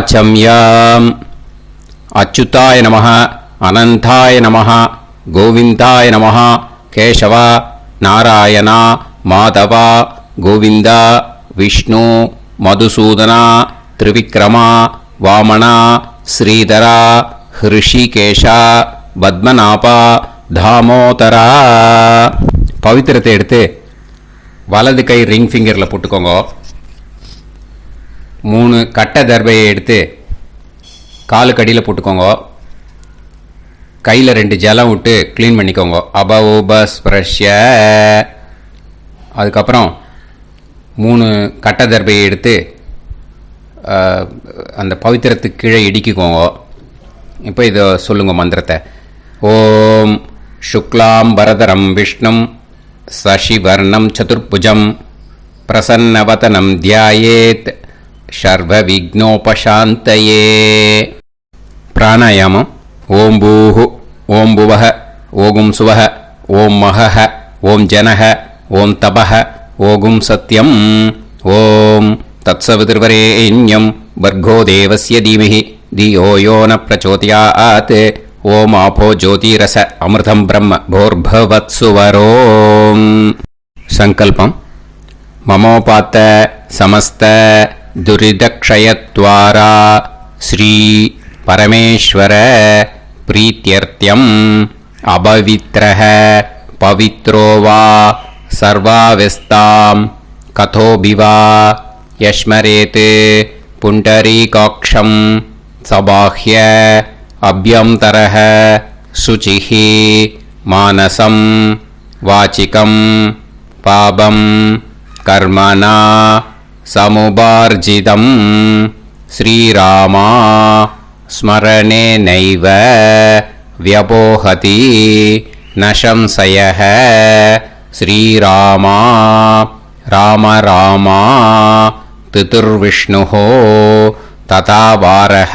ஆச்சம்யாம். அச்சுதாய நமஹ, அனந்தாய நமஹ, கோவிந்தாய நமஹ, கேசவா, நாராயணா, மாதவா, கோவிந்தா, விஷ்ணு, மதுசூதனா, திரிவிக்ரமா, வாமனா, ஸ்ரீதரா, ஹிருஷிகேஷா, பத்மநாபா, தாமோதரா. பவித்திரத்தை எடுத்து வலது கை ரிங் ஃபிங்கரில் போட்டுக்கோங்க. 3 கட்டை தர்பையை எடுத்து காலுக்கடியில் போட்டுக்கோங்க. கையில் 2 ஜலம் விட்டு க்ளீன் பண்ணிக்கோங்க. அபௌபஸ்பிரஷ்ய. அதுக்கப்புறம் 3 கட்டை தர்பையை எடுத்து அந்த பவித்திரத்துக்கு கீழே இடிக்கிக்கோங்க. இப்போ இதை சொல்லுங்க மந்திரத்தை. ஓம் சுக்லாம் வரதரம் விஷ்ணும் சசிவர்ணம் சதுர்புஜம் பிரசன்னவதனம் தியாயேத் சர்வ விக்னோபசாந்தயே. பிராணாயாமம். ஓம் பூஹு, ஓம் புவஹ, ஓகும் சுவஹ, ஓம் மஹஹ, ஓம் ஜனஹ, ஓம் தபஹ, ஓகும் சத்யம். ஓம் தத்சவிதுர்வரேண்யம் வர்கோ தேவஸ்ய தீமஹி தியோ யோ ந பிரச்சோதயாத். ஓம் ஆபோ ஜோதிரச அமிர்தம் பிரம்ம போர்பவத்சுவரோம். சங்கல்பம். மமோபாத்த சமஸ்த துரிதக்ஷயத்வாரா ஸ்ரீ பரமேஸ்வர பிரீத்யர்த்தியம் அபவித்ரஹ பவித்ரோ வா சர்வாவஸ்தாம் கதோபிவா யஸ்மரேத் புண்டரீகாக்ஷம் சபாஹ்ய அப்யந்தரஹ சுசிஹ மானசம் வாசிகம் பாபம் கர்மணா சமுபார்ஜிதம் ஸ்ரீராமா ஸ்மரணேனைவ வ்யபோஹதி நசம்சயஹ. ஸ்ரீராமா ராம ராமா திதிர்விஷ்ணுஹ ததா வாரஹ.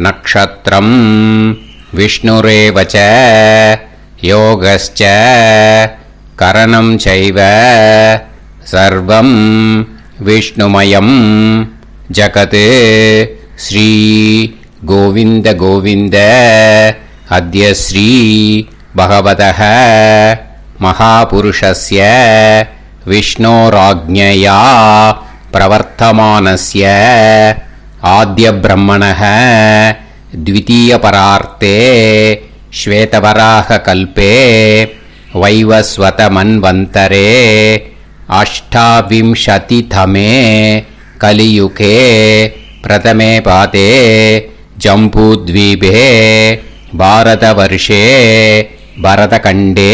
நக்ஷத்ரம் விஷ்ணுரேவச யோகஸ்ச கரணம் சைவ சர்வம் விஷ்ணுமயம் ஜகத். ஸ்ரீ கோவிந்த கோவிந்த அத்ய ஸ்ரீ பகவதः மகாபுருஷஸ்ய விஷ்ணோராஜ்ஞயா பிரவர்த்தமானஸ்ய ஆத்ய பிரம்மணः द्वितीयपरार्ते श्वेतवराहकल्पे वैवस्वतमन्वन्तरे अष्टाविंशतितमे कलियुगे प्रथमे पादे जम्बूद्वीपे भारतवर्षे भरतखण्डे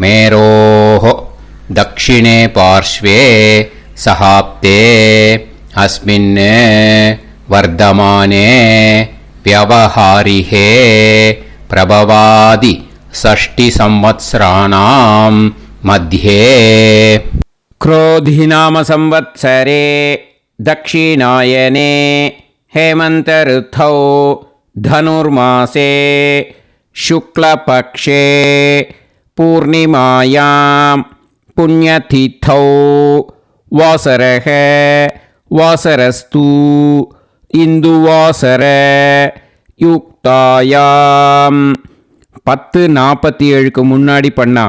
मेरोः दक्षिणे पार्श्वे सहाब्दे अस्मिन् वर्धमाने व्यवहारिहे प्रभवादि 6 संवत्सराणां मध्ये क्रोधिनाम संवत्सरे दक्षिणायने हेमंत ऋतौ धनुर्मासे शुक्लपक्षे पूर्णिमायां पुण्यतिथौ वासरः वासरस्तु இந்துவாசர யுக்தாயாம். 10:47க்கு முன்னாடி பண்ணா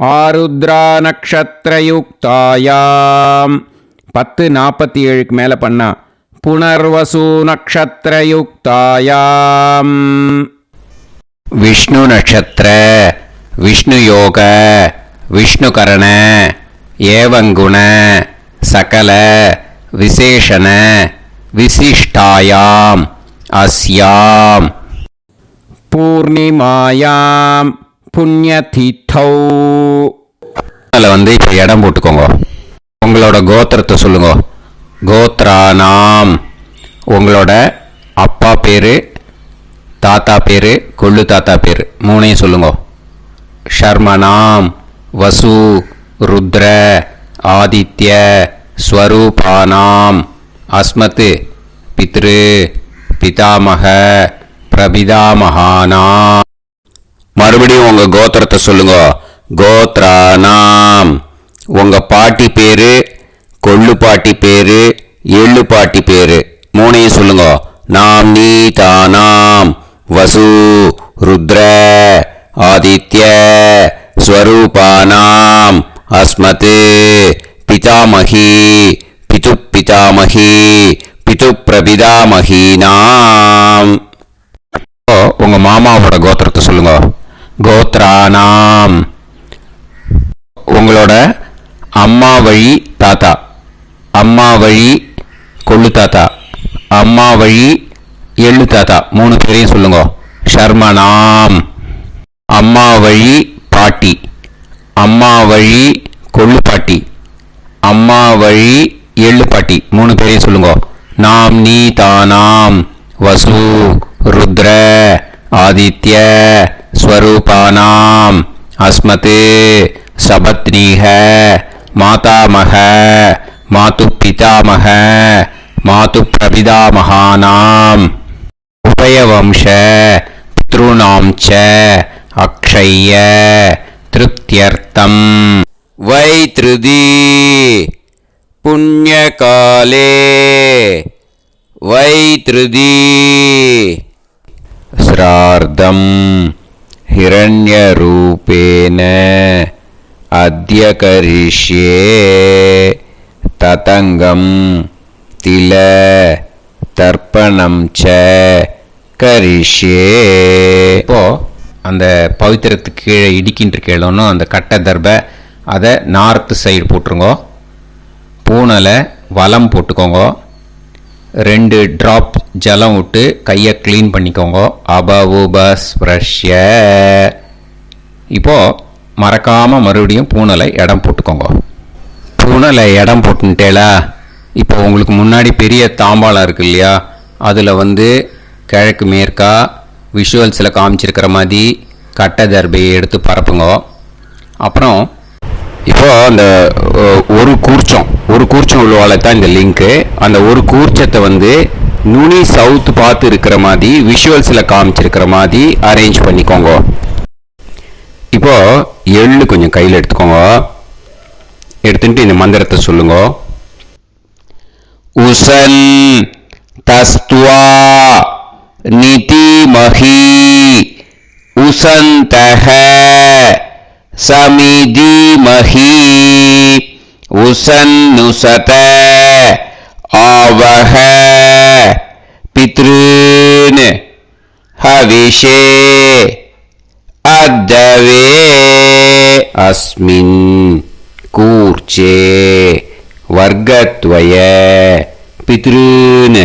ஆருத்ரா நக்ஷத்திர யுக்தாயாம். 10:47க்கு மேலே பண்ணா புனர்வசு நக்ஷத்திர யுக்தாயாம். விஷ்ணு நட்சத்திர விஷ்ணு யோக விஷ்ணுகரண ஏவங்குண சகல விசேஷண விசிஷ்டாயாம் அஸ்யாம் பூர்ணிமாயாம் புண்ணியதிதௌ. அதில் இப்போ இடம் போட்டுக்கோங்க. உங்களோட கோத்திரத்தை சொல்லுங்க. கோத்ரானாம். உங்களோட அப்பா பேர், தாத்தா பேர், கொள்ளு தாத்தா பேர் 3ஐயும் சொல்லுங்க. ஷர்மனாம் வசு ருத்ர ஆதித்ய ஸ்வரூபானாம் அஸ்மத் பித்ரு பிதாமக பிரபிதாமகானா. மறுபடியும் உங்க கோத்திரத்தை சொல்லுங்க. கோத்ரானாம். உங்க பாட்டி பேரு, கொள்ளு பாட்டி பேரு, எள்ளு பாட்டி பேரு மூணையும் சொல்லுங்க. நாம் நீ தானாம் வசு ருத்ர ஆதித்ய ஸ்வரூபானாம் அஸ்மத் பிதாமகி பிது பிதாமகி பிது பிரபிதாமகீனாம். உங்க மாமாவோட கோத்திரத்தை சொல்லுங்க. கோத்ரானாம் உங்களோட அம்மா வழி தாத்தா, அம்மா வழி கொள்ளு தாத்தா, அம்மா வழி எள்ளு தாத்தா, 3 பேரையும் சொல்லுங்க. ஷர்மனாம் அம்மா வழி பாட்டி, அம்மா வழி கொள்ளு பாட்டி, அம்மா வழி எள்ளு பாட்டி, 3 பேரையும் சொல்லுங்க. நாம் நீ தானாம் வசு ருத்ர ஆதித்ய ஸ்வரூபானாம் அஸ்மத் சபத்னீஹ மாதாமக மாது பிதாமக மாது பிரபிதாமகானாம் உபயவம்ச பித்ருணாம் ச அக்ஷய்ய திருப்தியர்த்தம் வைத்ருதி புண்ணியகாலே வைத்ருதி ஸ்ரார்த்தம் ஹிரண்யரூபேன அத்ய கரிஷ்யே ததங்கம் தில தர்ப்பணம் ச கரிஷ்யே. இப்போ அந்த பவித்திரத்துக்கு கீழே இடிக்கின்ற கீழே அந்த கட்டை தர்பை அதை நார்த்து சைடு போட்டுருங்கோ. பூனலை வலம் போட்டுக்கோங்க. 2 டிராப் ஜலம் விட்டு கையை க்ளீன் பண்ணிக்கோங்க. அபவுபஸ்ப்ரஷ்ய. இப்போது மறக்காமல் மறுபடியும் பூனலை இடம் போட்டுக்கோங்க. பூனலை இடம் போட்டுட்டேலா. இப்போ உங்களுக்கு முன்னாடி பெரிய தாம்பாளம் இருக்கு இல்லையா, அதில் கிழக்கு மேற்கா விஷுவல்ஸில் காமிச்சிருக்கிற மாதிரி கட்டை தர்பையை எடுத்து பரப்புங்க. அப்புறம் இப்போ அந்த ஒரு கூர்ச்சம் உள்ளவால தான் இந்த லிங்க்கு. அந்த ஒரு கூர்ச்சத்தை நுனி சவுத் பார்த்து இருக்கிற மாதிரி விஷுவல்ஸில் காமிச்சிருக்கிற மாதிரி அரேஞ்ச் பண்ணிக்கோங்க. இப்போ எள்ளு கொஞ்சம் கையில் எடுத்துக்கோங்க. எடுத்துட்டு இந்த மந்திரத்தை சொல்லுங்க. உசன் தஸ்துவா நிதிமஹி உசந்தஹ சமிதிமஹி உசன்னுசத ஆவஹ பித்ருன் ஹவிஷே அத்தவே அஸ்மின் கூர்ச்சே வர்க்கத்வய பித்ருன்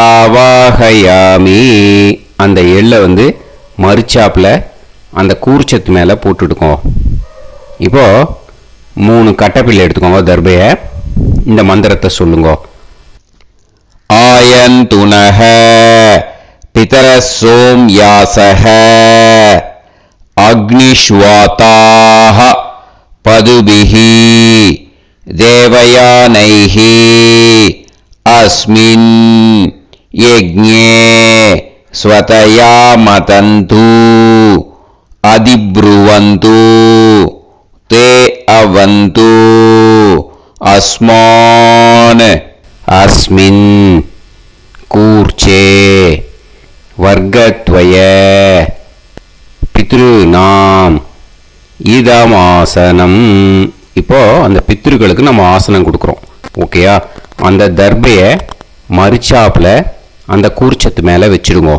ஆவாஹயாமி. அந்த எள்ளை மறுச்சாப்பில் அந்த கூர்ச்சத்து மேலே போட்டுடுக்கோ. இப்போது 3 கட்டைப்பிள்ளை எடுத்துக்கோங்க. தர்பையை இந்த மந்திரத்தை சொல்லுங்க. ஆயந்துனஹ பிதர சோம்யாசஹ அக்னிஷ்வாதாஹ பதுபிஹி தேவயானைஹி அஸ்மின் யஜ்ஞே ஸ்வதயா மதந்து அதிப்ருவந்து தே அவது அஸ்மான் அஸ்மின் கூர்ச்சே வர்க்கத்வய பித்ருநாம் இதமாசனம். இப்போ அந்த பித்ருக்களுக்கு நம்ம ஆசனம் கொடுக்குறோம். ஓகேயா? அந்த தர்பையை மறுச்சாப்பில் அந்த கூர்ச்சத்து மேலே வச்சுடுங்க.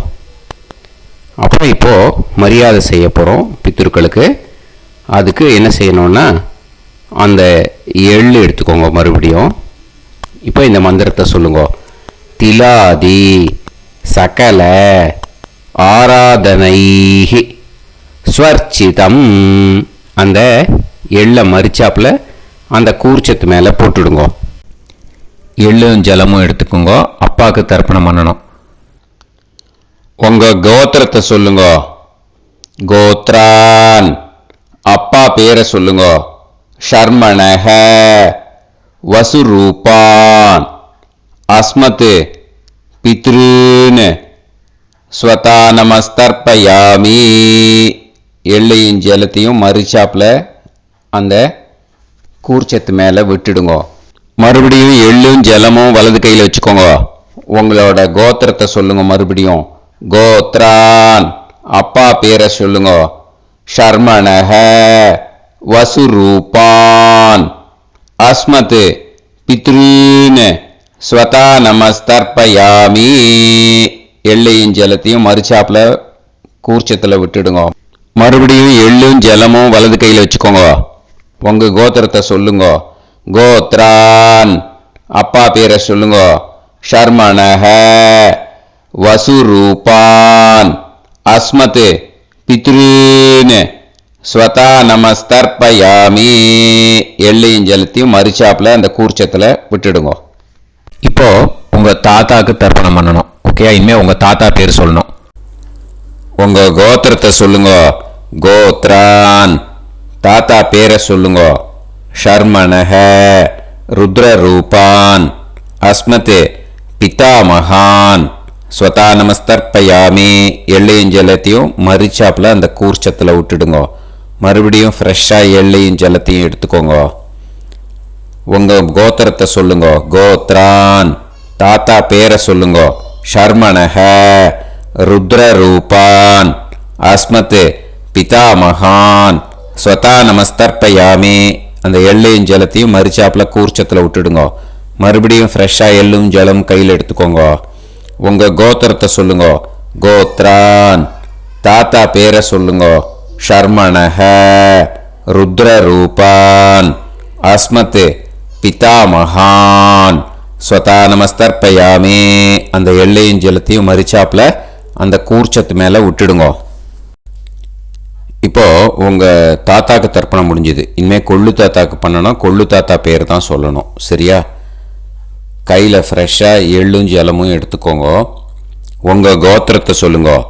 அப்புறம் இப்போது மரியாதை செய்ய போகிறோம் பித்ருக்களுக்கு. அதுக்கு என்ன செய்யணும்னா அந்த எள்ளு எடுத்துக்கோங்க. மறுபடியும் இப்போ இந்த மந்திரத்தை சொல்லுங்க. திலாதி சகல ஆராதனைஹி ஸ்வர்ச்சிதம். அந்த எள்ளை மரிச்சாப்பில் அந்த கூர்ச்சத்து மேலே போட்டுடுங்க. எள்ளும் ஜலமும் எடுத்துக்கோங்க. அப்பாவுக்கு தர்ப்பணம் பண்ணணும். உங்கள் கோத்திரத்தை சொல்லுங்க. கோத்ரான் அப்பா பேரை சொல்லுங்க. ஷர்மணஹ வசுரூபான் அஸ்மத் பித்ருன் ஸ்வதா நமஸ்தர்ப்பயாமி. எள்ளையும் ஜலத்தையும் மறுச்சாப்பில் அந்த கூர்ச்சத்து மேலே விட்டுடுங்க. மறுபடியும் எள்ளும் ஜலமும் வலது கையில் வச்சுக்கோங்க. உங்களோட கோத்திரத்தை சொல்லுங்க. மறுபடியும் கோத்ரான். அப்பா பேரை சொல்லுங்க. ஷர்மணஹ வசுரூபான் அஸ்மத் பித்ரீன் ஸ்வதா நமஸ்தர்ப்பயாமி. எள்ளையும் ஜலத்தையும் மறுச்சாப்புல கூர்ச்சத்தில் விட்டுடுங்க. மறுபடியும் எள்ளும் ஜலமும் வலது கையில் வச்சுக்கோங்க. உங்க கோத்திரத்தை சொல்லுங்க. கோத்ரான். அப்பா பேரை சொல்லுங்க. ஷர்மணஹ வசுரூபான் அஸ்மத் பித்ரீன் ஸ்வதா நமஸ்தர்ப்பயாமி. எள்ளையும் ஜலத்தையும் மறுச்சாப்புல அந்த கூர்ச்சத்தில் விட்டுடுங்க. இப்போ உங்க தாத்தாக்கு தர்ப்பணம் பண்ணணும். ஓகே, இனிமே உங்க தாத்தா பேர் சொல்லணும். உங்க கோத்திரத்தை சொல்லுங்க. கோத்ரான். தாத்தா பேரை சொல்லுங்க. ஷர்மணஹ ருத்ரரூபான் அஸ்மத் பிதாமகான் ஸ்வதா நமஸ்தர்ப்பயாமி. எள்ளையும் ஜலத்தையும் மறுச்சாப்புல அந்த கூர்ச்சத்தில் விட்டுடுங்க. மறுபடியும் ஃப்ரெஷ்ஷாக எள்ளையும் ஜலத்தையும் எடுத்துக்கோங்க. உங்க கோத்திரத்தை சொல்லுங்க. கோத்ரான். தாத்தா பேரை சொல்லுங்க. ஷர்மணஹ ருத்ரரூபான் அஸ்மத் பிதாமகான் ஸ்வதா நமஸ்தர்ப்பயாமி. அந்த எள்ளையும் ஜலத்தையும் மறுச்சாப்புல கூர்ச்சத்தில் விட்டுடுங்க. மறுபடியும் ஃப்ரெஷ்ஷாக எள்ளும் ஜலம் கையில் எடுத்துக்கோங்க. உங்க கோத்திரத்தை சொல்லுங்க. கோத்ரான். தாத்தா பேரை சொல்லுங்க. ஷர்மணஹ ருத்ரரூபான் அஸ்மத் பிதாமகான் ஸ்வதா நமஸ்தர்ப்பயாமி. அந்த எள்ளையும் ஜலத்தையும் மறுச்சாப்புல அந்த கூர்ச்சத்து மேலே விட்டுடுங்க. இப்போ உங்க தாத்தாக்கு தர்ப்பணம் முடிஞ்சுது. இனிமேல் கொள்ளு தாத்தாக்கு பண்ணணும். கொள்ளு தாத்தா பேர் தான் சொல்லணும். சரியா? கையில் ஃப்ரெஷ்ஷாக எள்ளும் ஜலமும் எடுத்துக்கோங்க. உங்க கோத்திரத்தை சொல்லுங்க.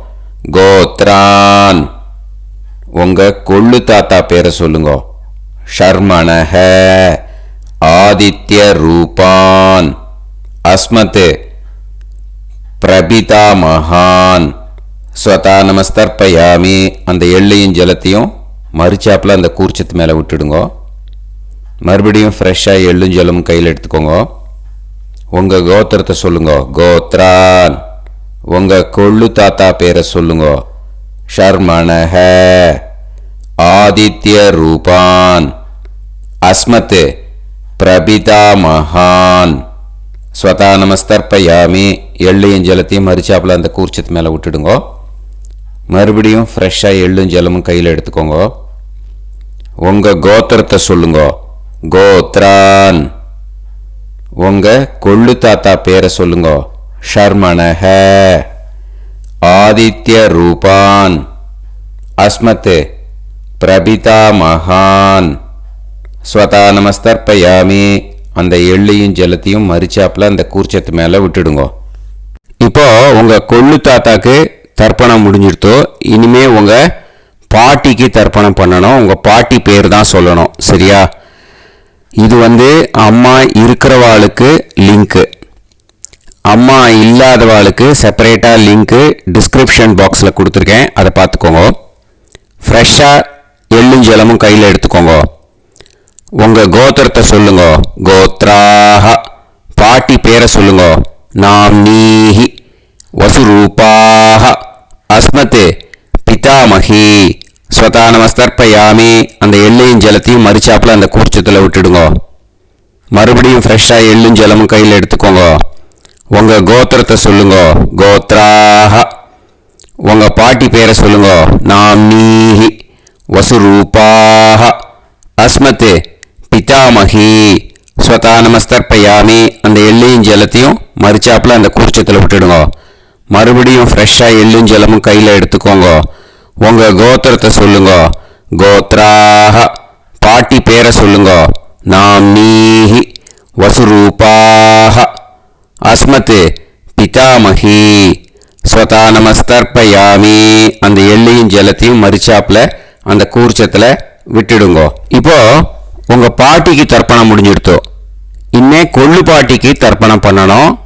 கோத்ரான். உங்க கொள்ளு தாத்தா பேரை சொல்லுங்க. ஷர்மணஹ ஆதித்ய ரூபான் அஸ்மத் பிரபிதாமகான் ஸ்வதா நமஸ்தர்ப்பயாமி. அந்த எள்ளையும் ஜலத்தையும் மறுச்சாப்புல அந்த கூர்ச்சத்து மேலே விட்டுடுங்க. மறுபடியும் ஃப்ரெஷ்ஷாக எள்ளும் ஜலமும் கையில் எடுத்துக்கோங்க. உங்க கோத்திரத்தை சொல்லுங்க. கோத்ரான். உங்க கொள்ளு தாத்தா பேரை சொல்லுங்க. ஷர்மணஹ ஆதித்ய ரூபான் அஸ்மத் பிரபிதாமகான் ஸ்வதா நமஸ்தர்ப்பயாமி. எள்ளையும் ஜலத்தையும் மறுச்சாப்புல அந்த கூர்ச்சத்து மேலே விட்டுடுங்க. மறுபடியும் ஃப்ரெஷ்ஷாக எள்ளும் ஜலமும் கையில் எடுத்துக்கோங்க. உங்க கோத்திரத்தை சொல்லுங்க. கோத்ரான். உங்க கொள்ளு தாத்தா பேரை சொல்லுங்க. ஷர்மணஹ ஆதித்ய ரூபான் அஸ்மத் பிரபிதாமகான் ஸ்வதா நமஸ்தர்ப்பயாமி. அந்த எள்ளையும் ஜலத்தையும் மறுச்சாப்புல அந்த கூர்ச்சத்து மேலே விட்டுடுங்க. இப்போ உங்க கொள்ளு தாத்தாக்கு தர்ப்பணம் முடிஞ்சிடுத்தோ. இனிமே உங்க பாட்டிக்கு தர்ப்பணம் பண்ணணும். உங்க பாட்டி பேர் தான் சொல்லணும். சரியா? இது அம்மா இருக்கிறவாளுக்கு லிங்க்கு, அம்மா இல்லாதவாளுக்கு செப்பரேட்டாக லிங்க்கு டிஸ்கிரிப்ஷன் பாக்ஸில் கொடுத்துருக்கேன். அதை பார்த்துக்கோங்க. ஃப்ரெஷ்ஷாக எள்ளும் ஜலமும் கையில் எடுத்துக்கோங்க. உங்கள் கோத்திரத்தை சொல்லுங்க. கோத்ராஹ. பாட்டி பேரை சொல்லுங்க. நாம்னீஹி வசுரூபாஹ அஸ்மத் பிதாமகி ஸ்வதா நமஸ்தர்ப்பயாமி. அந்த எள்ளையும் ஜலத்தையும் மறுச்சாப்புல அந்த கூர்ச்சத்தில் விட்டுடுங்க. மறுபடியும் ஃப்ரெஷ்ஷாக எள்ளும் ஜலமும் கையில் எடுத்துக்கோங்க. உங்கள் கோத்திரத்தை சொல்லுங்க. கோத்ராஹ. உங்கள் பாட்டி பேரை சொல்லுங்க. நாம்னீஹி வசுரூபாஹ அஸ்மத் பிதாமகி ஸ்வதா நமஸ்தர்ப்பயாமி. அந்த எள்ளையும் ஜலத்தையும் மறுச்சாப்புல அந்த கூர்ச்சத்தில் விட்டுடுங்க. மறுபடியும் ஃப்ரெஷ்ஷாக எள்ளும் ஜலமும் கையில் எடுத்துக்கோங்க. உங்கள் கோத்திரத்தை சொல்லுங்க. கோத்ராஹ. பாட்டி பேரை சொல்லுங்க. நாம்னீஹி வசுரூபாஹ அஸ்மத் பிதாமகி ஸ்வதா நமஸ்தர்ப்பயாமி. அந்த எள்ளையும் ஜலத்தையும் மறுச்சாப்புல அந்த கூர்ச்சத்தில் விட்டுடுங்க. இப்போ உங்க பாட்டிக்கு தர்ப்பணம் முடிஞ்சிடுத்தோ. இனிமே கொள்ளு பாட்டிக்கு தர்ப்பணம் பண்ணணும்.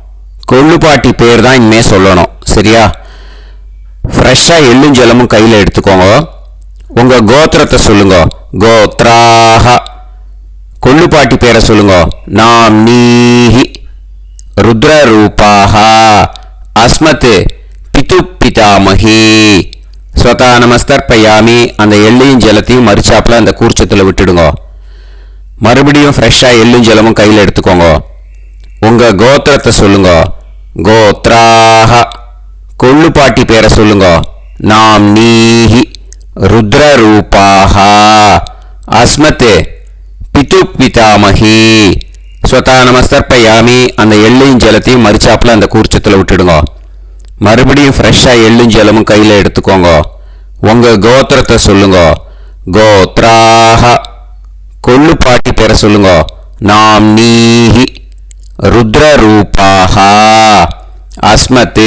கொள்ளு பாட்டி பேர் தான் இனிமே சொல்லணும். சரியா? ஃப்ரெஷ்ஷாக எள்ளும் ஜலமும் கையில் எடுத்துக்கோங்க. உங்கள் கோத்திரத்தை சொல்லுங்க. கோத்ராஹ. கொள்ளு பாட்டி பேரை சொல்லுங்க. நாம்னீஹி ருத்ரரூபாः அஸ்மத் பிது பிதாமகி. ஸ்வதா நமஸ்தர்ப்பயாமி. அந்த எள்ளையும் ஜலத்தையும் மறிச்சாப்புல அந்த கூர்ச்சத்தில் விட்டுடுங்க. மறுபடியும் ஃப்ரெஷ்ஷாக எள்ளும் ஜலமும் கையில் எடுத்துக்கோங்க. உங்கள் கோத்திரத்தை சொல்லுங்க. கோத்ராக. கொள்ளுப்பாட்டி பேரை சொல்லுங்க. நாம் நீஹி ருத்ரரூபாக அஸ்மத் பிது பிதாமகி. ஸ்வதா நமஸ்தர்ப்பயாமி. அந்த எள்ளையும் ஜலத்தையும் மறிச்சாப்புல அந்த கூர்ச்சத்தில் விட்டுடுங்க. மறுபடியும் ஃப்ரெஷ்ஷாக எள்ளும் ஜலமும் கையில் எடுத்துக்கோங்க. உங்கள் கோத்திரத்தை சொல்லுங்க. கோத்ராக. கொள்ளுப்பாட்டி பேரை சொல்லுங்க. நாம் நீஹி ருத்ரரூபாக அஸ்மத்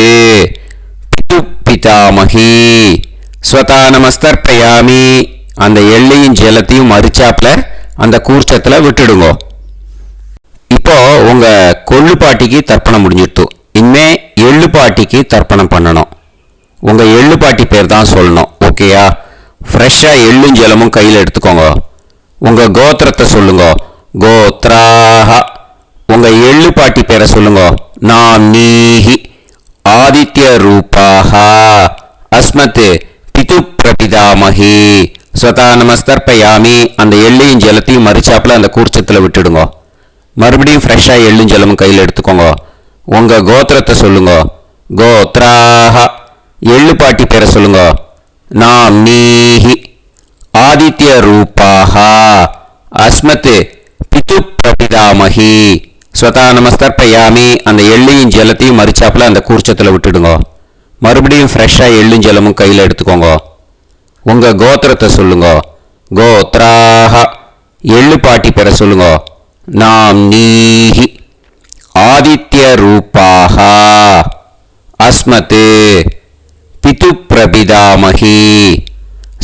பிது பிதாமகி. ஸ்வதா நமஸ்தர்ப்பயாமி. அந்த எள்ளையும் ஜலத்தையும் மறிச்சாப்புல அந்த கூர்ச்சத்தில் விட்டுடுங்க. இப்போ உங்க கொள்ளுப்பாட்டிக்கு தர்ப்பணம் முடிஞ்சிடுத்து. இனிமே எள்ளுப்பாட்டிக்கு தர்ப்பணம் பண்ணணும். உங்க எள்ளுப்பாட்டி பேர் தான் சொல்லணும். ஓகேயா? ஃப்ரெஷ்ஷாக எள்ளும் ஜலமும் கையில் எடுத்துக்கோங்க. உங்க கோத்திரத்தை சொல்லுங்க. கோத்ராக. உங்க எள்ளுப்பாட்டி பேரை சொல்லுங்க. நாம் நீஹி ஆதித்ய ரூபாக அஸ்மத் பிது பிரபிதாமகி. ஸ்வதா நமஸ்தர்ப்பயாமி. அந்த எள்ளையும் ஜலத்தையும் மறிச்சாப்புல அந்த கூர்ச்சத்தில் விட்டுடுங்க. மறுபடியும் ஃப்ரெஷ்ஷாக எள்ளும் ஜலமும் கையில் எடுத்துக்கோங்க. உங்கள் கோத்திரத்தை சொல்லுங்க. கோத்ராக. எள்ளுப்பாட்டி பேரை சொல்லுங்க. நாம் நீஹி ஆதித்ய ரூபாக அஸ்மத் பிது பிரபிதாமகி. ஸ்வதா நமஸ்தர்ப்பயாமி. அந்த எள்ளையும் ஜலத்தையும் மறிச்சாப்புல அந்த கூர்ச்சத்தில் விட்டுடுங்க. மறுபடியும் ஃப்ரெஷ்ஷாக எள்ளும் ஜலமும் கையில் எடுத்துக்கோங்க. உங்கள் கோத்திரத்தை சொல்லுங்க. கோத்ராக. எள்ளுப்பாட்டி பேரை சொல்லுங்க. நாம் நீஹி ஆதித்ய ரூபாக அஸ்மத் பிது பிரபிதாமகி.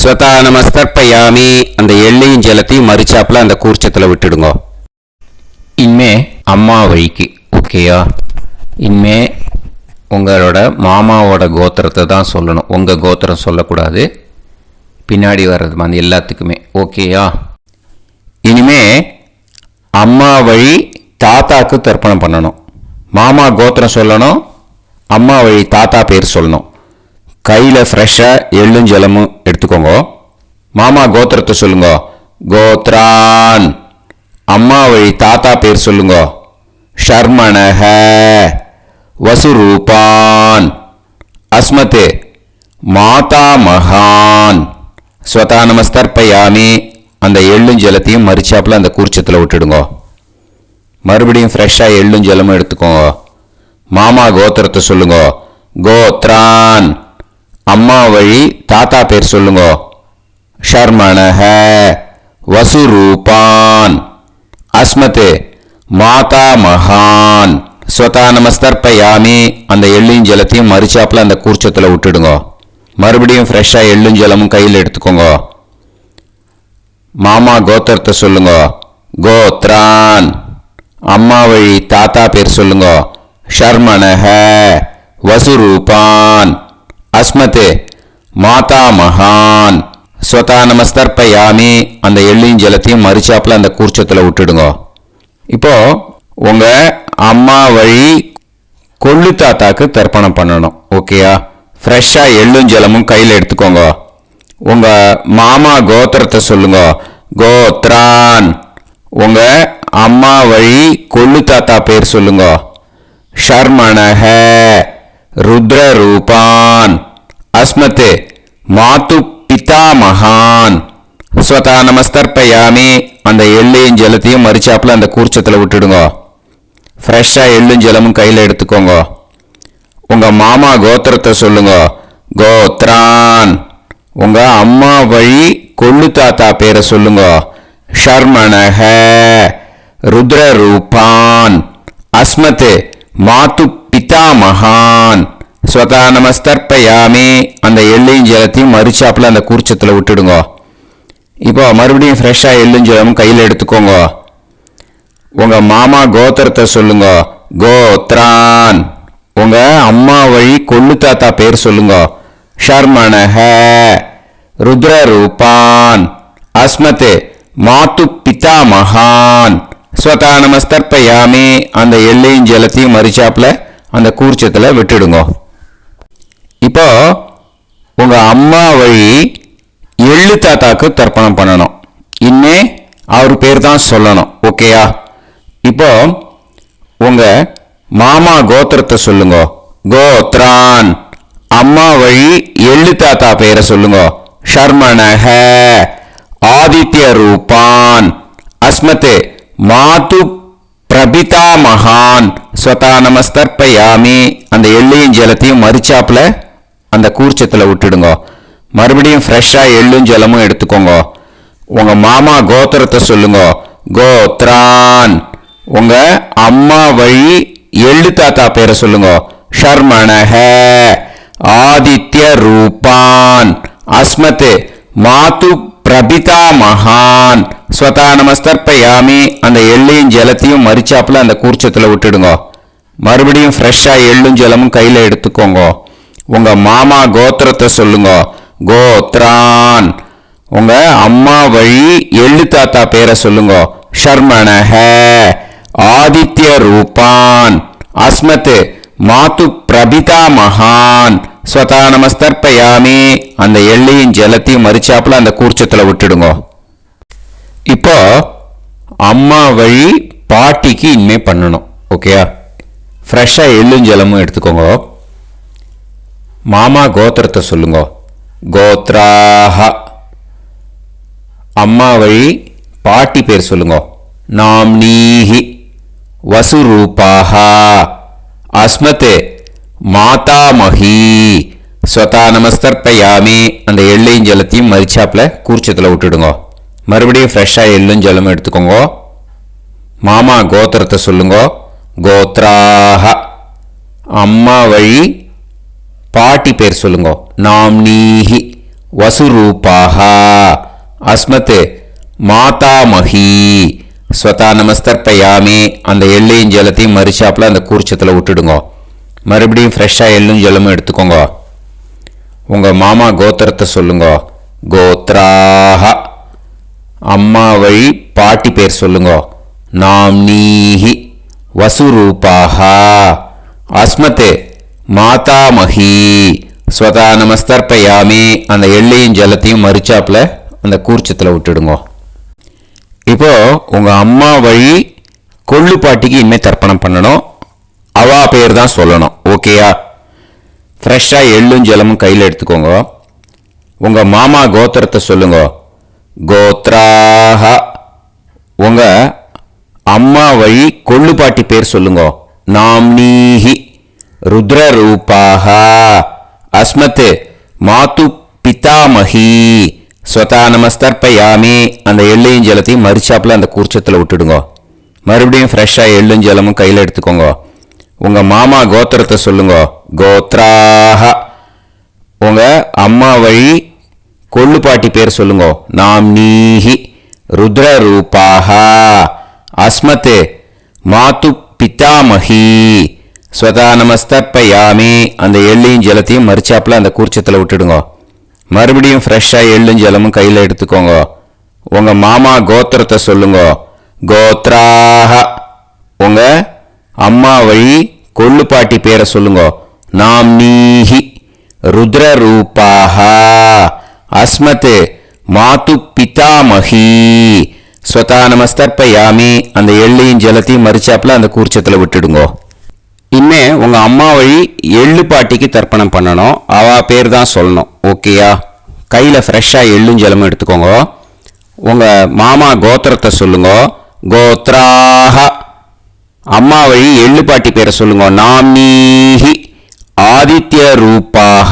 ஸ்வதா நமஸ்தர்ப்பயாமி. அந்த எள்ளையும் ஜலத்தையும் மறிச்சாப்புல அந்த கூர்ச்சத்தில் விட்டுடுங்க. இனிமே அம்மா வழிக்கு. ஓகேயா? இனிமே உங்களோட மாமாவோட கோத்திரத்தை தான் சொல்லணும். உங்கள் கோத்திரம் சொல்லக்கூடாது. பின்னாடி வர்றது மாதிரி எல்லாத்துக்குமே. ஓகேயா? இனிமே அம்மா வழி தாத்தாக்கு தர்ப்பணம் பண்ணணும். மாமா கோத்திரம் சொல்லணும். அம்மா வழி தாத்தா பேர் சொல்லணும். கையில் ஃப்ரெஷ்ஷாக எள்ளும் ஜலமும் எடுத்துக்கோங்க. மாமா கோத்திரத்தை சொல்லுங்க. கோத்ரான். அம்மா வழி தாத்தா பேர் சொல்லுங்க. ஷர்மணஹ வசுரூபான் அஸ்மத் மாதா மகான். ஸ்வதா நமஸ்தர்ப்பயாமி. அந்த எள்ளும் ஜலத்தையும் மறிச்சாப்புல அந்த கூர்ச்சத்தில் விட்டுடுங்க. மறுபடியும் ஃப்ரெஷ்ஷாக எள்ளும் ஜலமும் எடுத்துக்கோங்க. மாமா கோத்திரத்தை சொல்லுங்க. கோத்ரான். அம்மா வழி தாத்தா பேர் சொல்லுங்க. ஷர்மணஹ வசுரூபான் அஸ்மத் மாதா மகான். ஸ்வதா நமஸ்தர்ப்பயாமி. அந்த எள்ளும் ஜலத்தையும் மறிச்சாப்புல அந்த கூர்ச்சத்தில் விட்டுடுங்க. மறுபடியும் ஃப்ரெஷ்ஷாக எள்ளும் ஜலமும் கையில் எடுத்துக்கோங்க. மாமா கோத்திரத்தை சொல்லுங்க. கோத்ரான். அம்மா வழி தாத்தா பேர் சொல்லுங்க. ஷர்மணஹ வசுரூபான் அஸ்மத் மாதா மகான். ஸ்வதா நமஸ்தர்ப்பயாமி. அந்த எள்ளையும் ஜலத்தையும் மறிச்சாப்புல அந்த கூர்ச்சத்தில் விட்டுடுங்க. இப்போ உங்க அம்மா வழி கொள்ளு தாத்தாக்கு தர்ப்பணம் பண்ணணும். ஓகேயா? ஃப்ரெஷ்ஷாக எள்ளும் ஜலமும் கையில் எடுத்துக்கோங்க. உங்க மாமா கோத்திரத்தை சொல்லுங்க. கோத்ரான். உங்க அம்மா வழி கொள்ளு தாத்தா பேர் சொல்லுங்க. ஷர்மணஹ ருத்ரரூபான் அஸ்மத் மாது பிதா மகான். ஸ்வதா நமஸ்தர்ப்பயாமி. அந்த எள்ளையும் ஜலத்தையும் மறிச்சாப்புல அந்த கூர்ச்சத்தில் விட்டுடுங்க. ஃப்ரெஷ்ஷாக எள்ளும் ஜலமும் கையில் எடுத்துக்கோங்க. உங்க மாமா கோத்திரத்தை சொல்லுங்க. கோத்ரான். உங்க அம்மா வழி கொள்ளு தாத்தா பேரை சொல்லுங்க. ஷர்மணஹ ருத்ரரூபான் அஸ்மத் மாது பிதா மகான். ஸ்வதா நமஸ்தர்ப்பயாமி. அந்த எள்ளையும் ஜலத்தையும் மறிச்சாப்புல அந்த கூர்ச்சத்தில் விட்டுடுங்க. இப்போ மறுபடியும் ஃப்ரெஷ்ஷாக எள்ளும் ஜலமும் கையில் எடுத்துக்கோங்க. உங்க மாமா கோத்திரத்தை சொல்லுங்க. கோத்ரான். உங்க அம்மா வழி கொள்ளு தாத்தா பேர் சொல்லுங்க. ஷர்மணஹ ருத்ரரூபான் அஸ்மத் மாது பிதா மகான். ஸ்வதா நமஸ்தர்ப்பயாமி அந்த எள்ளையும் ஜலத்தையும் மறிச்சாப்புல அந்த கூர்ச்சத்தில் விட்டுடுங்க. இப்போ உங்க அம்மா வழி எள்ளு தாத்தாக்கு தர்ப்பணம் பண்ணணும். இன்னே அவர் பேர் தான் சொல்லணும். ஓகேயா? இப்போ உங்க மாமா கோத்திரத்தை சொல்லுங்க. கோத்ரான். அம்மா வழி எள்ளு தாத்தா பேரை சொல்லுங்க. ஷர்மணஹ ஆதித்ய ரூபான் அஸ்மதே மாது பிரபிதா மகான் ஸ்வதா நமஸ்தர்ப்பயாமி அந்த எள்ளையும் ஜலத்தையும் மறிச்சாப்புல அந்த கூர்ச்சத்தில் விட்டுடுங்க. மறுபடியும் ஃப்ரெஷ்ஷாக எள்ளும் ஜலமும் எடுத்துக்கோங்க. உங்க மாமா கோத்திரத்தை சொல்லுங்க. கோத்ரான். உங்க அம்மா வழி எள்ளு தாத்தா பேரை சொல்லுங்க. ஷர்மணஹ ஆதித்ய ரூபான் அஸ்மதே மாது பிரபிதா மகான் ஸ்வதா நமஸ்தர்ப்பயாமி அந்த எள்ளையும் ஜலத்தையும் மறிச்சாப்புல அந்த கூர்ச்சத்தில் விட்டுடுங்க. மறுபடியும் ஃப்ரெஷ்ஷாக எள்ளும் ஜலமும் கையில் எடுத்துக்கோங்க. உங்க மாமா கோத்திரத்தை சொல்லுங்க. கோத்ரான். உங்க அம்மா வழி எள்ளு தாத்தா பேரை சொல்லுங்க. ஷர்மணஹ ஆதித்ய ரூபான் அஸ்மதே மாது பிரபிதா மகான் ஸ்வதா நமஸ்தர்ப்பயாமி அந்த எள்ளையும் ஜலத்தையும் மறிச்சாப்புல அந்த கூர்ச்சத்தில் விட்டுடுங்க. இப்போ அம்மா வழி பாட்டிக்கு இனிமே பண்ணணும். ஓகேயா? ஃப்ரெஷ்ஷாக எள்ளும் ஜலமும் எடுத்துக்கோங்க. மாமா கோத்திரத்தை சொல்லுங்க. கோத்ராஹ. அம்மா வழி பாட்டி பேர் சொல்லுங்க. நாம்னீஹி வசுரூபாஹ அஸ்மதே மாதாமஹி ஸ்வதா நமஸ்தர்ப்பயாமி அந்த எள்ளையும் ஜலத்தையும் மறிச்சாப்புல கூர்ச்சத்தில் விட்டுடுங்க. மறுபடியும் ஃப்ரெஷ்ஷாக எள்ளும் ஜலமும் எடுத்துக்கோங்க. மாமா கோத்திரத்தை சொல்லுங்க. கோத்ராஹ. அம்மா வழி பாட்டி பேர் சொல்லுங்க. நாம்னீஹி வசுரூபாஹ அஸ்மதே மாதாமஹி ஸ்வதா நமஸ்தர்ப்பயாமி அந்த எள்ளையும் ஜலத்தையும் மறிச்சாப்புல அந்த கூர்ச்சத்தில் விட்டுடுங்க. மறுபடியும் ஃப்ரெஷ்ஷாக எள்ளும் ஜலமும் எடுத்துக்கோங்க. உங்க மாமா கோத்திரத்தை சொல்லுங்க. கோத்ராஹ. அம்மா வழி பாட்டி பேர் சொல்லுங்க. நாம்னீஹி வசுரூபாஹ அஸ்மதே மாதாமஹி ஸ்வதா நமஸ்தர்ப்பயாமி அந்த எள்ளையும் ஜலத்தையும் மறிச்சாப்புல அந்த கூர்ச்சத்தில் விட்டுடுங்க. இப்போ உங்க அம்மா வழி கொள்ளு பாட்டிக்கு இனிமே தர்ப்பணம் பண்ணணும். அவா பேர் தான் சொல்லணும். ஓகேயா? ஃப்ரெஷ்ஷாக எள்ளும் ஜலமும் கையில் எடுத்துக்கோங்க. உங்க மாமா கோத்திரத்தை சொல்லுங்க. கோத்ராஹ. உங்க அம்மா வழி கொள்ளு பாட்டி பேர் சொல்லுங்க. நாம்னீஹி ருத்ரரூபாஹ அஸ்மதே மாது பிதாமஹி ஸ்வதா நமஸ்தர்ப்பயாமி அந்த எள்ளையும் ஜலத்தையும் மறிச்சாப்புல அந்த கூர்ச்சத்தில் விட்டுடுங்க. மறுபடியும் ஃப்ரெஷ்ஷாக எள்ளும் ஜலமும் கையில் எடுத்துக்கோங்க. உங்க மாமா கோத்திரத்தை சொல்லுங்க. கோத்ராஹ. உங்க அம்மா வழி கொள்ளு பாட்டி பேர் சொல்லுங்க. நாம்னீஹி ருத்ரரூபாஹ அஸ்மதே மாது பிதாமஹி ஸ்வதா நமஸ்தர்ப்பயாமி அந்த எள்ளையும் ஜலத்தையும் மறிச்சாப்புல அந்த கூர்ச்சத்தில் விட்டுடுங்க. மறுபடியும் ஃப்ரெஷ்ஷாக எள்ளும் ஜலமும் கையில் எடுத்துக்கோங்க. உங்க மாமா கோத்திரத்தை சொல்லுங்க. கோத்ராஹ. உங்க அம்மா வழி கொள்ளு பாட்டி பேரை சொல்லுங்க. நாம்னீஹி ருத்ரரூபாஹ அஸ்மதே மாது பிதாமஹி ஸ்வதா நமஸ்தர்ப்பயாமி அந்த எள்ளையும் ஜலத்தையும் மறிச்சாப்புல அந்த கூர்ச்சத்தில் விட்டுடுங்க. இனிமே உங்க அம்மா வழி எள்ளு பாட்டிக்கு தர்ப்பணம் பண்ணணும். அவ பேர் தான் சொல்லணும். ஓகேயா? கையில் ஃப்ரெஷ்ஷாக எள்ளும் ஜலமும் எடுத்துக்கோங்க. உங்க மாமா கோத்திரத்தை சொல்லுங்க. கோத்ராஹ. அம்மா வழி எள்ளு பாட்டி பேரை சொல்லுங்க. நாம்னீஹி ஆதித்ய ரூபாஹ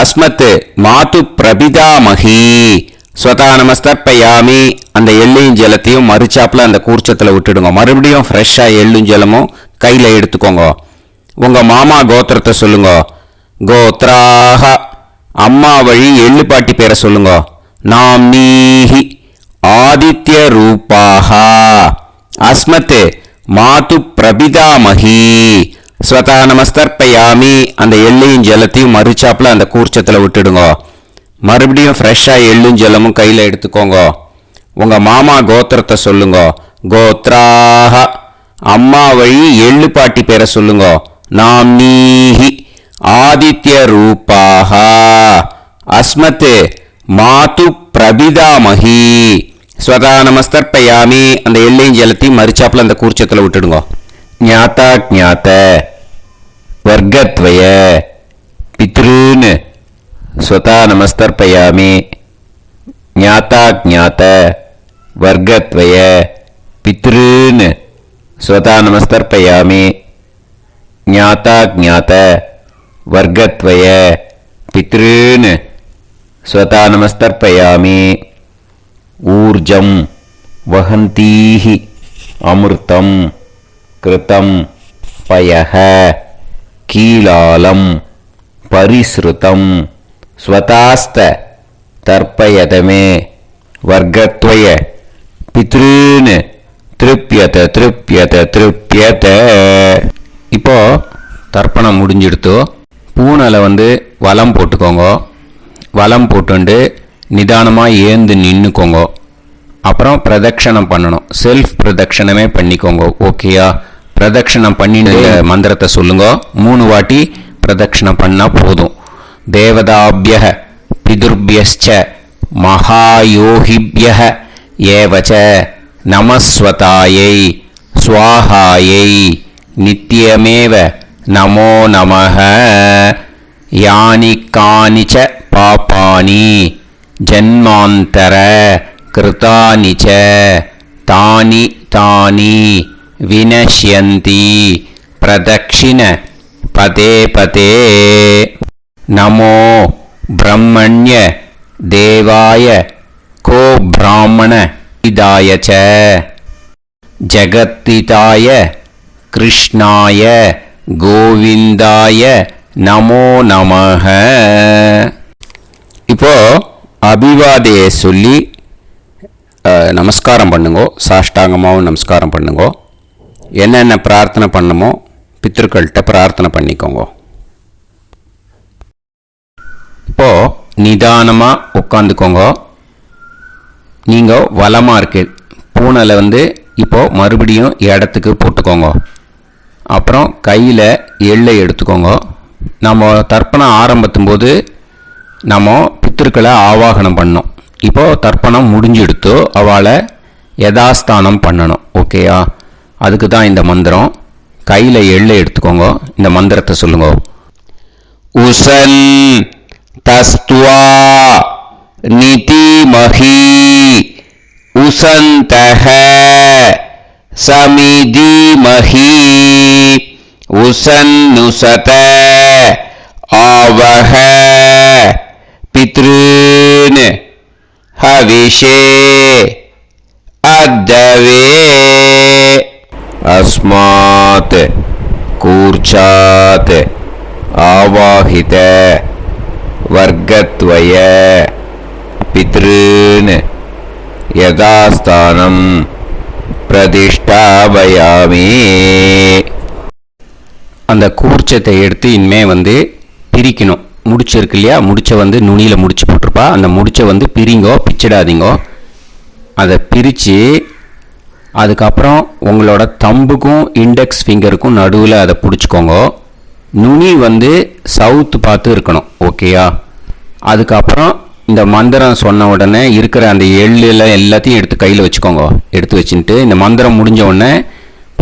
அஸ்மத் மாது பிரபிதாமஹி ஸ்வதா நமஸ்தர்ப்பயாமி அந்த எள்ளையும் ஜலத்தையும் மறுச்சாப்புல அந்த கூர்ச்சத்தில் விட்டுடுங்க. மறுபடியும் ஃப்ரெஷ்ஷாக எள்ளும் ஜலமும் கையில் எடுத்துக்கோங்க. உங்கள் மாமா கோத்திரத்தை சொல்லுங்க. கோத்ராஹ. அம்மா வழி எள்ளு பாட்டி பேரை சொல்லுங்க. நாம்னீஹி ஆதித்ய ரூபாஹ அஸ்மத் மாது பிரபிதாமஹி ஸ்வதா நமஸ்தர்ப்பயாமி அந்த எள்ளையும் ஜலத்தையும் மறுச்சாப்புல அந்த கூர்ச்சத்தில் விட்டுடுங்க. மறுபடியும் ஃப்ரெஷ்ஷாக எள்ளும் ஜலமும் கையில் எடுத்துக்கோங்க. உங்கள் மாமா கோத்திரத்தை சொல்லுங்க. கோத்ராஹ அம்மா வழி எள்ளு பாட்டி பேரை சொல்லுங்க. நாம்னீஹி ஆதித்ய ரூபாஹ அஸ்மத் மாது பிரபிதாமஹி ஸ்வதா நமஸ்தர்ப்பயாமி. அந்த எள்ளையும் ஜலத்தையும் மரிச்சாப்புல அந்த கூர்ச்சத்தில் விட்டுடுங்க. ஞாதா ஜாத வர்க்கத்வய பித்ருன் ஸ்வதா நமஸ்தர்ப்பயாமி. ஞாதா ஜாத வர்க்கத்வய பித்ருன் ஸ்வதா நமஸ்தர்ப்பயாமி. ஞாதா ஜாத வர்க்கத்வய பித்ருன் ஸ்வதா நமஸ்தர்ப்பயாமி. ஊர்ஜம் வஹந்தீஹி அமிர்தம் கிருதம் பயஹ கீலாலம் பரிஸ்ருதம் ஸ்வதாஸ்த தர்ப்பயதமே வர்க்கத்வய பித்ருன் திருப்யத திருப்யத திருப்யத. இப்போ தர்ப்பணம் முடிஞ்சிடுத்தோ. பூனலை வலம் போட்டுக்கோங்க. வலம் போட்டுண்டு நிதானமாக ஏந்து நின்றுக்கோங்க. அப்புறம் பிரதட்சணம் பண்ணணும். செல்ஃப் பிரதட்சணமே பண்ணிக்கோங்க. ஓகேயா? பிரதட்சணம் பண்ணிட்டு மந்திரத்தை சொல்லுங்க. 3 வாட்டி பிரதட்சணம் பண்ணால் போதும். தேவதாபிய பிதுர்பியச்ச மகாயோகிபிய ஏவச்ச நமஸ்வதாயை ஸ்வாஹாயை நித்யமேவ நமோ நமஹ. யானி கானிச்ச பாபானி ஜன்மாந்தர கிருதானி ச தானி தானி வினஷ்யந்தி பிரதக்ஷிண பதே பதே. நமோ பிரம்மண்ய தேவாய கோ பிராமண இதாய ச ஜகத்திதாய கிருஷ்ணாய கோவிந்தாய நமோ நமஹ. இப்போ அபிவாதையை சொல்லி நமஸ்காரம் பண்ணுங்கோ. சாஷ்டாங்கமாகவும் நமஸ்காரம் பண்ணுங்கோ. என்னென்ன பிரார்த்தனை பண்ணமோ பித்ருக்கள்கிட்ட பிரார்த்தனை பண்ணிக்கோங்க. இப்போது நிதானமாக உட்காந்துக்கோங்க. நீங்கள் வலமாக இருக்கு பூனலை இப்போது மறுபடியும் இடத்துக்கு போட்டுக்கோங்க. அப்புறம் கையில் எள்ளை எடுத்துக்கோங்க. நம்ம தர்ப்பணம் ஆரம்பத்தும் போது நம்ம பித்திருக்களை ஆவாகனம் பண்ணோம். இப்போது தர்ப்பணம் முடிஞ்செடுத்து அவளை யதாஸ்தானம் பண்ணணும். ஓகேயா? அதுக்கு தான் இந்த மந்திரம். கையில் எள்ளை எடுத்துக்கோங்க. இந்த மந்திரத்தை சொல்லுங்க. உசன் தஸ்துவா நிதிமஹி உசந்தஹ சமிதிமஹி உசன்னுசத ஆவஹ பித்ருன் ஹவிஷே அத்தவே. அஸ்மாத் கூர்ச்சாத் ஆவாஹித வர்க்கத்வய பித்ருன் யதாஸ்தானம் பிரதிஷ்டாபயாமி. அந்த கூர்ச்சத்தை எடுத்து இனிமே பிரிக்கணும். முடிச்சு இருக்கு இல்லையா? முடிச்சை நுனியில் முடிச்சு போட்டிருப்பா. அந்த முடிச்சை பிரிங்கோ, பிச்சிடாதீங்கோ. அதை பிரித்து அதுக்கப்புறம் உங்களோட தம்புக்கும் இண்டெக்ஸ் ஃபிங்கருக்கும் நடுவில் அதை பிடிச்சிக்கோங்க. நுனி சவுத்து பார்த்து இருக்கணும். ஓகேயா? அதுக்கப்புறம் இந்த மந்திரம் சொன்ன உடனே இருக்கிற அந்த எள்ளில் எல்லாத்தையும் எடுத்து கையில் வச்சுக்கோங்க. எடுத்து வச்சுட்டு இந்த மந்திரம் முடிஞ்ச உடனே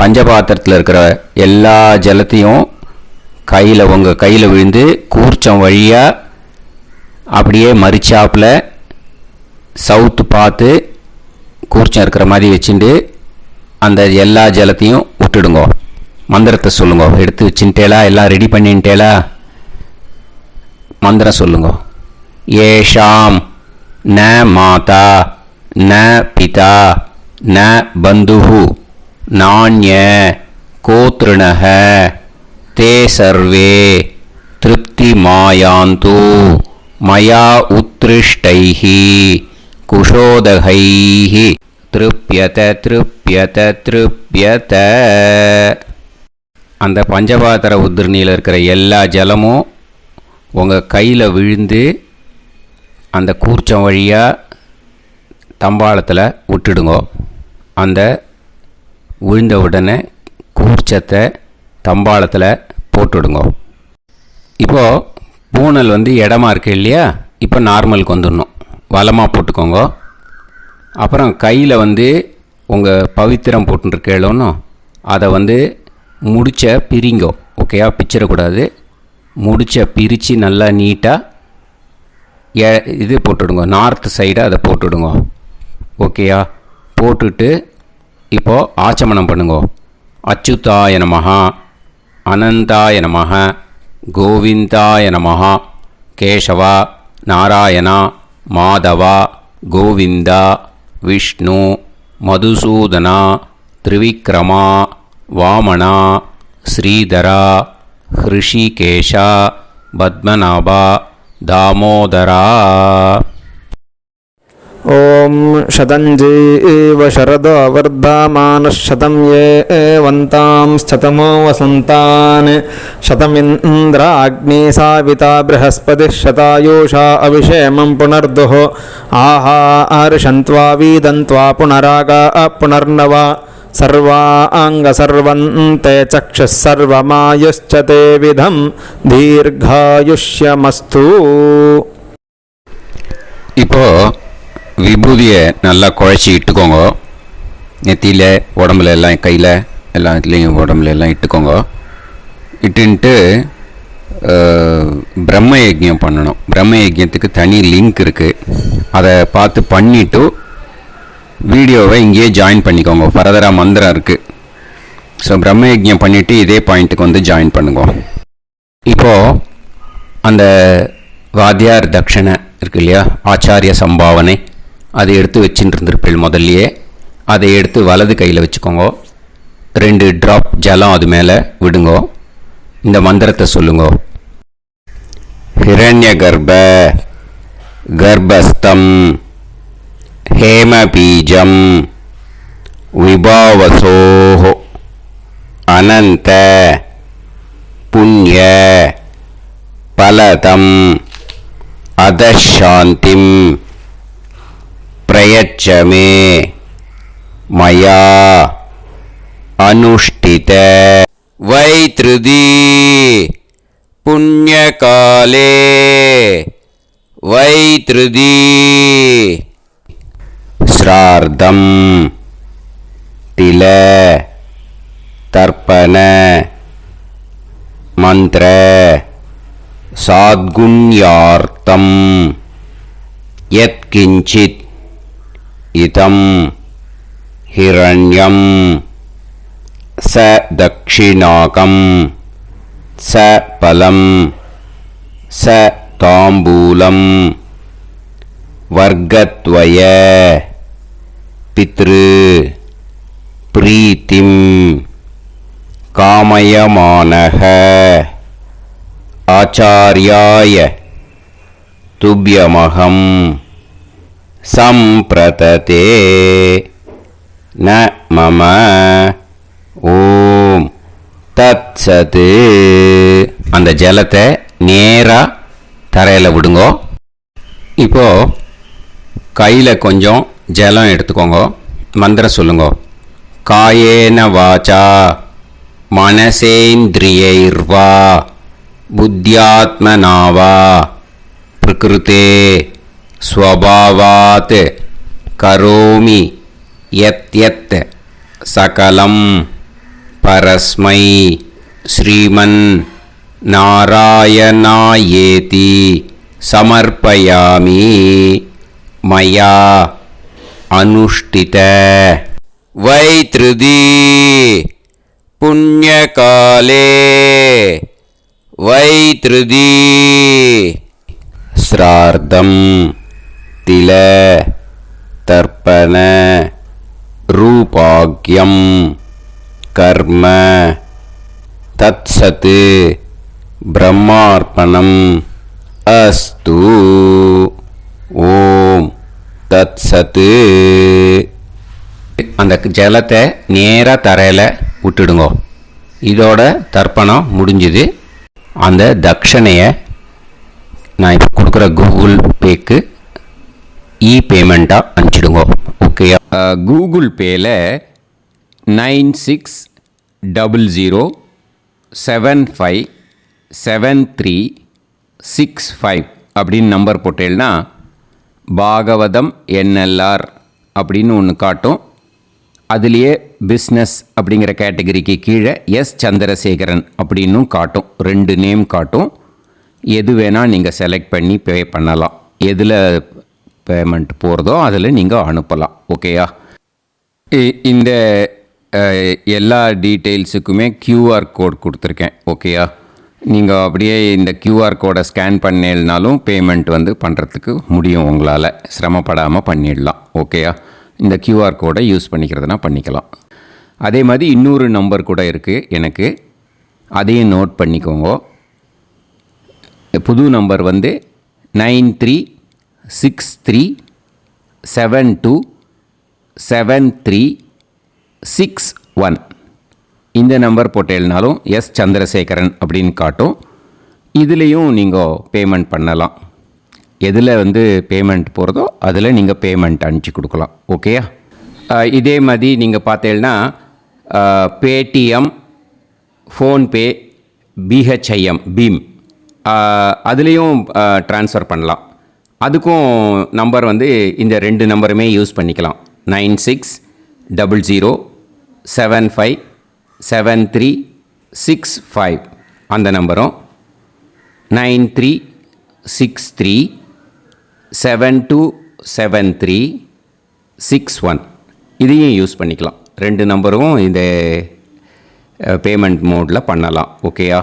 பஞ்சபாத்திரத்தில் இருக்கிற எல்லா ஜலத்தையும் உங்கள் கையில் விழுந்து கூர்ச்சம் வழியாக அப்படியே மரிச்சாப்பில் சவுத்து பார்த்து கூர்ச்சம் இருக்கிற மாதிரி வச்சுட்டு அந்த எல்லா ஜலத்தையும் விட்டுடுங்க. மந்திரத்தை சொல்லுங்க. எடுத்து வச்சுட்டேலா? எல்லாம் ரெடி பண்ணிட்டேலா? மந்திரம் சொல்லுங்க. ஏஷாம் ந மாதா ந பிதா ந பந்துஹு நாண்ய கோத்ருணஹ தே சர்வே திருப்தி மாயாந்து மயா உத்ருஷ்டைஹி குஷோதகைஹி திருப்யத திருப்யத திருப்யத. அந்த பஞ்சபாத்திர உதிர்ணியில் இருக்கிற எல்லா ஜலமும் உங்கள் கையில் விழுந்து அந்த கூர்ச்சம் வழியாக தம்பாளத்தில் விட்டுடுங்க. அந்த விழுந்த உடனே கூர்ச்சத்தை தம்பாளத்தில் போட்டுவிடுங்க. இப்போது பூனல் இடமா இருக்கு இல்லையா, இப்போ நார்மலுக்கு வந்துடணும். வலமாக போட்டுக்கோங்க. அப்புறம் கையில் உங்கள் பவித்திரம் போட்டுருக்கேளோன்னு அதை முடிச்ச பிரிங்கோ. ஓகேயா, பிச்சிடக்கூடாது. முடிச்ச பிரித்து நல்லா நீட்டாக இது போட்டுடுங்க, நார்த் சைடை அதை போட்டுடுங்க. ஓகேயா, போட்டுட்டு இப்போது ஆச்சமனம் பண்ணுங்க. அச்சுதாய நமஹ, அனந்தாய நமஹ, கோவிந்தாய நமஹ, கேசவா, நாராயணா, மாதவா, கோவிந்தா, விஷ்ணு, மதுசூதனா, திரிவிக்ரமா, வாமனா, ஸ்ரீதரா, ஹிருஷிகேஷா, பத்மநாபா, தாமோதரா. ॐ शतञ्जीव शरदो वर्धमानः शतं ये वन्तां शतमो वसन्तान् शतमिन्द्राग्नी साविता बृहस्पतिः शतायुषा अविषेमं पुनर्दुः आहार्षन्त्वा वीदन्त्वा पुनरागा पुनर्नवा सर्वाङ्गसर्वन्ते चक्षुः सर्वमायुश्च ते विधं दीर्घायुष्यमस्तु. இப்போது விபூதியை நல்லா குழச்சி இட்டுக்கோங்க. நெத்தியில், உடம்புல எல்லாம், கையில் எல்லாம் இதுலேயும் உடம்புல எல்லாம் இட்டுக்கோங்க. இட்டுன்ட்டு பிரம்ம யஜ்யம் பண்ணணும். பிரம்ம யஜ்யத்துக்கு தனி லிங்க் இருக்குது. அதை பார்த்து பண்ணிவிட்டு வீடியோவை இங்கேயே ஜாயின் பண்ணிக்கோங்க. ஃபர்தராக மந்திரம் இருக்குது. ஸோ பிரம்ம யஜ்யம் பண்ணிவிட்டு இதே பாயிண்ட்டுக்கு ஜாயின் பண்ணுங்க. இப்போது அந்த வாத்தியார் தட்சணை இருக்கு இல்லையா, ஆச்சாரிய சம்பாவனை, அதை எடுத்து வச்சுட்டு இருந்திருப்பேன் முதல்லையே. அதை எடுத்து வலது கையில் வச்சுக்கோங்க. 2 ட்ராப் ஜலம் அது மேலே விடுங்க. இந்த மந்திரத்தை சொல்லுங்க. ஹிரண்ய கர்ப்ப கர்ப்பஸ்தம் ஹேமபீஜம் விபாவசோஹ அனந்த புண்ணிய பலதம் அதசாந்திம் பிரயச்சமே மயா அனுஷ்டித வைத்ருதி புண்ணியகாலே வைத்ருதி ஸ்ரார்த்தம் தில தர்ப்பண மந்திர சாத்குண்யார்த்தம் யத்கிஞ்சித் இதம் ஹிரண்யம் ச தக்ஷிணாகம் ச பலம் ச தாம்பூலம் வர்க்கத்வய பித்ரு பிரீத்திம் காமயமானஹ ஆச்சார்யாய துப்யமகம் சம்பிரததே ந மம ஓம் தத்சத். அந்த ஜலத்தை நேராக தரையில் விடுங்கோ. இப்போது கையில் கொஞ்சம் ஜலம் எடுத்துக்கோங்க. மந்திரம் சொல்லுங்க. காயேன வாச்சா மனசேந்திரியைர்வா புத்தியாத்மனாவா பிரகிருதே ஸ்வபாவாத் கரோமி யத் யத் சகலம் பரஸ்மை ஸ்ரீமன் நாராயணாயேதி சமர்ப்பயாமி மயா அனுஷ்டித வைத்ருதி புண்ணியகாலே வைத்ருதி ஸ்ரார்த்தம் தில தர்ப்பண ரூபாக்யம் கர்ம தத்சத் பிரம்மார்ப்பணம் அஸ்து. ஓம் தத்சத். அந்த ஜலத்தை நேராக தரையில் விட்டுடுங்க. இதோட தர்ப்பணம் முடிஞ்சுது. அந்த தட்சணையை நான் இப்போ கொடுக்குற கூகுள் பேக்கு பேமெண்ட்டாக அனுப்பிச்சிடுங்க. ஓகே, கூகுள் பேயில் 9600757365 அப்படின்னு நம்பர் போட்டேன்னா பாகவதம் NLR அப்படின்னு ஒன்று காட்டும். அதுலேயே பிஸ்னஸ் அப்படிங்கிற கேட்டகரிக்கு கீழே எஸ் சந்திரசேகரன் அப்படின்னும் காட்டும். 2 நேம் காட்டும். எது வேணால் நீங்கள் செலக்ட் பண்ணி பே பண்ணலாம். எதில் பேமெண்ட் போகிறதோ அதில் நீங்கள் அனுப்பலாம். ஓகேயா? இந்த எல்லா டீட்டெயில்ஸுக்குமே QR கோட் கொடுத்துருக்கேன். ஓகேயா? நீங்கள் அப்படியே இந்த QR கோடை ஸ்கேன் பண்ணேன்னாலும் பேமெண்ட் பண்ணுறதுக்கு முடியும். உங்களால் சிரமப்படாமல் பண்ணிடலாம். ஓகேயா? இந்த QR கோடை யூஸ் பண்ணிக்கிறதுனா பண்ணிக்கலாம். அதே மாதிரி இன்னொரு நம்பர் கூட இருக்குது எனக்கு. அதையும் நோட் பண்ணிக்கோங்க. புது நம்பர் 9363727361. இந்த நம்பர் போட்டேல்னாலும் எஸ் சந்திரசேகரன் அப்படின்னு காட்டும். இதுலேயும் நீங்கள் பேமெண்ட் பண்ணலாம். எதில் பேமெண்ட் போகிறதோ அதில் நீங்கள் பேமெண்ட் அனுப்பிச்சி கொடுக்கலாம். ஓகேயா? இதே மாதிரி நீங்கள் பார்த்தேன்னா பேடிஎம், ஃபோன்பே, BHIM பீம் அதுலேயும் ட்ரான்ஸ்ஃபர் பண்ணலாம். அதுக்கும் நம்பர் இந்த 2 நம்பருமே யூஸ் பண்ணிக்கலாம். 9600757365 அந்த நம்பரும் 9363727361 இதையும் யூஸ் பண்ணிக்கலாம். 2 நம்பரும் இந்த பேமெண்ட் மோடில் பண்ணலாம். ஓகேயா?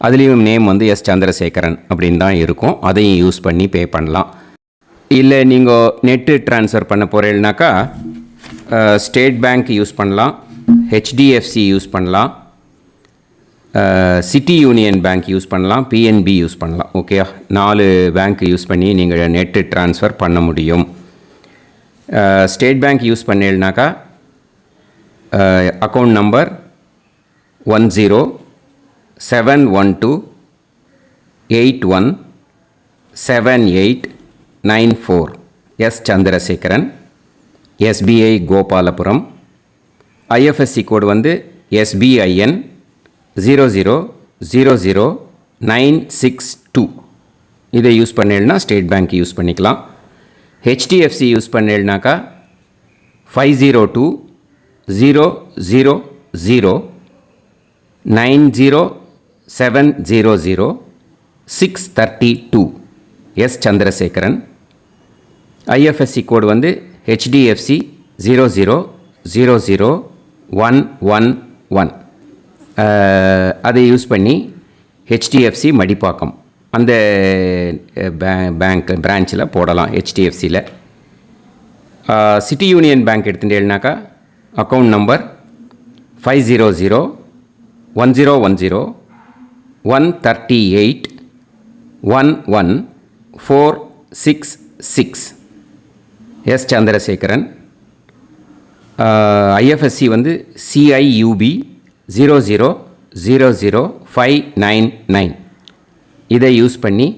அதுலேயும் நேம் எஸ் சந்திரசேகரன் அப்படின்னு தான் இருக்கும். அதையும் யூஸ் பண்ணி பே பண்ணலாம். இல்லை நீங்கள் நெட்டு ட்ரான்ஸ்ஃபர் பண்ண போகிறீங்கனாக்கா ஸ்டேட் பேங்க் யூஸ் பண்ணலாம், HDFC யூஸ் பண்ணலாம், சிட்டி யூனியன் பேங்க் யூஸ் பண்ணலாம், PNB யூஸ் பண்ணலாம். ஓகேயா? 4 பேங்க் யூஸ் பண்ணி நீங்கள் நெட்டு ட்ரான்ஸ்ஃபர் பண்ண முடியும். ஸ்டேட் பேங்க் யூஸ் பண்ணீங்கனாக்கா account number 1071281789 S Chandrasekaran, SBI Gopalapuram. IFSC code SBIN 0000962. இதை யூஸ் பண்ணேன்னா ஸ்டேட் பேங்க் யூஸ் பண்ணிக்கலாம். HDFC யூஸ் பண்ணேன்னாக்கா 5020090700 S Chandrasekaran. IFSC code HDFC 0000111. அதை யூஸ் பண்ணி HDFC மடிப்பாக்கம் அந்த பேங்க் பிரான்ச்சில் போடலாம். HDFCயில் சிட்டி யூனியன் பேங்க் எடுத்துட்டேன்னாக்கா account number 500101381146 S Chandrasekaran. IFSC CIUB 0000599. இதை யூஸ் பண்ணி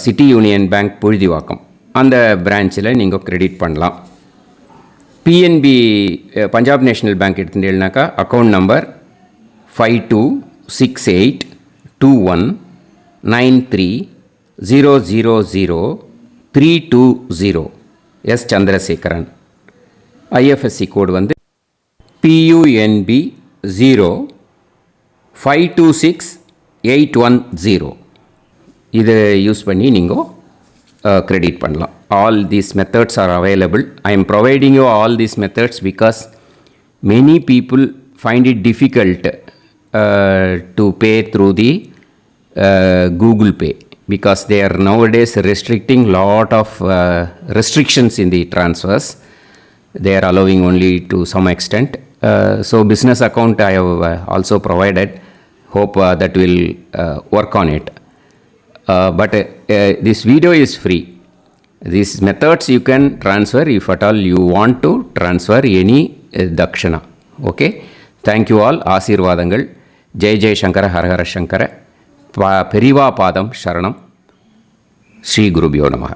சிட்டி யூனியன் பேங்க் புழுதிவாக்கம் அந்த பிரான்ச்சில் நீங்கள் கிரெடிட் பண்ணலாம். PNB பஞ்சாப் நேஷ்னல் பேங்க் எடுத்துட்டேன்னாக்கா account number 52682193000320 S Chandrasekaran. IFSC code PUNB 0526810. இதை யூஸ் பண்ணி நீங்கள் கிரெடிட் பண்ணலாம். All these methods are available. I am providing you all these methods because many people find it difficult to pay through the Google Pay because they are nowadays restricting lot of restrictions in the transfers. They are allowing only to some extent. So business account I have also provided. Hope that will work on it. But this video is free. These methods you can transfer if at all you want to transfer any dakshana. Okay? Thank you all. ஆசீர்வாதங்கள். ஜெய் ஜெய் சங்கர ஹரஹர சங்கர. பெரிவா பாதம் சரணம். ஸ்ரீ குருபியோ நமஹ.